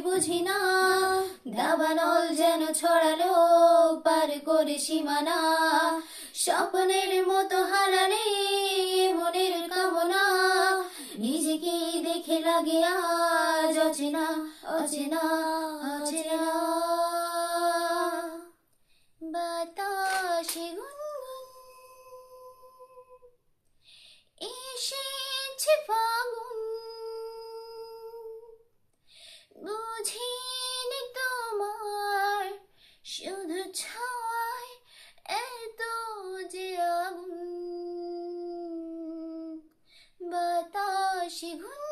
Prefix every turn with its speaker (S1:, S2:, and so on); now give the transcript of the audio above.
S1: বুঝি না, দাবানল যেন ছড়ালো পার করে সীমানা। স্বপ্নের মতো হারালে মনের কামনা, নিজেকে দেখে লাগে আজ অচেনা অচেনা অচেনা। বাতাসে গুনগুন এসেছে ফাগুন, বুঝিনি তোমার শুধু ছাওয়ায় এত যে আগুন। বাতাসে গুন